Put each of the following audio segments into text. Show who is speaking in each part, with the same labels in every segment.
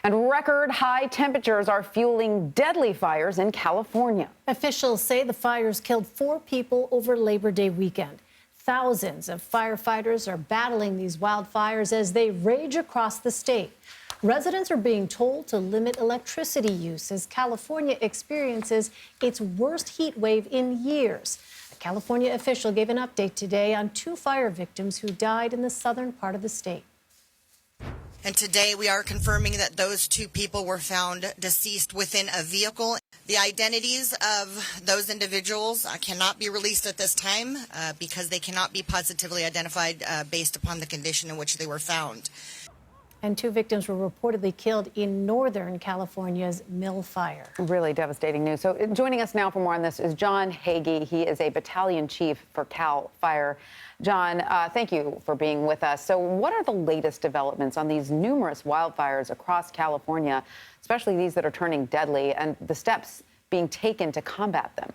Speaker 1: And record high temperatures are fueling deadly fires in California.
Speaker 2: Officials say the fires killed 4 people over Labor Day weekend. Thousands of firefighters are battling these wildfires as they rage across the state. Residents are being told to limit electricity use as California experiences its worst heat wave in years. A California official gave an update today on 2 fire victims who died in the southern part of the state.
Speaker 3: And today we are confirming that those 2 people were found deceased within a vehicle. The identities of those individuals cannot be released at this time because they cannot be positively identified based upon the condition in which they were found.
Speaker 2: And 2 victims were reportedly killed in Northern California's Mill Fire.
Speaker 1: Really devastating news. So joining us now for more on this is Jon Heggie. He is a battalion chief for Cal Fire. Jon, thank you for being with us. So what are the latest developments on these numerous wildfires across California, especially these that are turning deadly, and the steps being taken to combat them?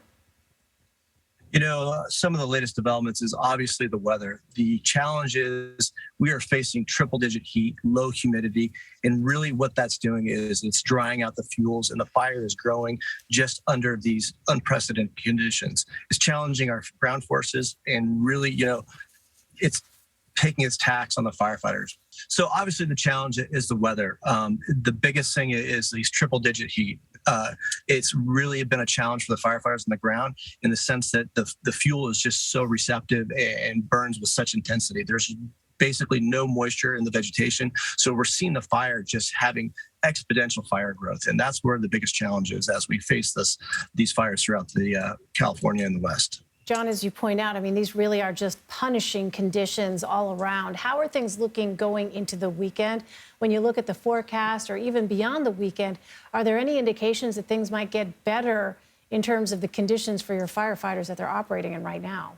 Speaker 4: You know, some of the latest developments is obviously the weather. The challenge is we are facing triple-digit heat, low humidity, and really what that's doing is it's drying out the fuels, and the fire is growing just under these unprecedented conditions. It's challenging our ground forces, and really, you know, it's taking its tax on the firefighters. So obviously the challenge is the weather. The biggest thing is these triple-digit heat. It's really been a challenge for the firefighters on the ground in the sense that the fuel is just so receptive and burns with such intensity. There's basically no moisture in the vegetation. So we're seeing the fire just having exponential fire growth. And that's where the biggest challenge is as we face these fires throughout the California and the West.
Speaker 2: John, as you point out, I mean, these really are just punishing conditions all around. How are things looking going into the weekend? When you look at the forecast or even beyond the weekend, are there any indications that things might get better in terms of the conditions for your firefighters that they're operating in right now?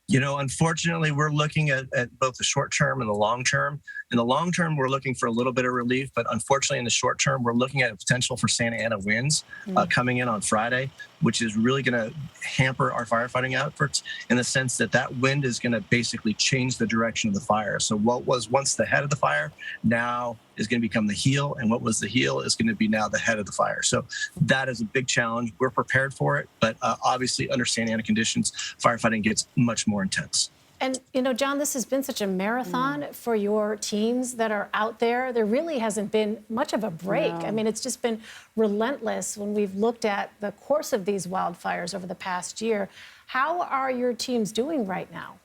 Speaker 4: You know, unfortunately, we're looking at both the short term and the long term. In the long term, we're looking for a little bit of relief, but unfortunately, in the short term, we're looking at a potential for Santa Ana winds coming in on Friday, which is really going to hamper our firefighting efforts in the sense that that wind is going to basically change the direction of the fire. So what was once the head of the fire now is going to become the heel, and what was the heel is going to be now the head of the fire. So that is a big challenge. We're prepared for it, but obviously under Santa Ana conditions, firefighting gets much more intense.
Speaker 2: And, you know, John, this has been such a marathon for your teams that are out there. There really hasn't been much of a break. No. I mean, it's just been relentless when we've looked at the course of these wildfires over the past year. How are your teams doing right now?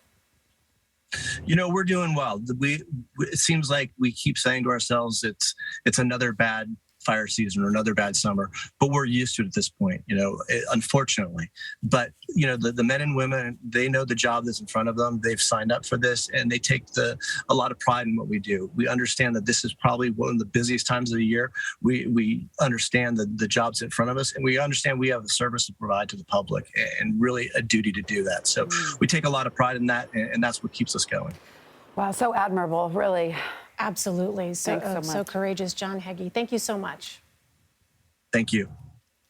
Speaker 4: You know, we're doing well. It seems like we keep saying to ourselves, it's another bad fire season or another bad summer, but we're used to it at this point, you know, unfortunately. But, you know, the men and women, they know the job that's in front of them. They've signed up for this, and they take a lot of pride in what we do. We understand that this is probably one of the busiest times of the year. We understand the jobs in front of us, and we understand we have a service to provide to the public and really a duty to do that. So we take a lot of pride in that, and that's what keeps us going.
Speaker 1: Wow, so admirable, really.
Speaker 2: Absolutely. So,
Speaker 1: Thanks so much.
Speaker 2: So courageous. Jon Heggie, thank you so much.
Speaker 4: Thank you.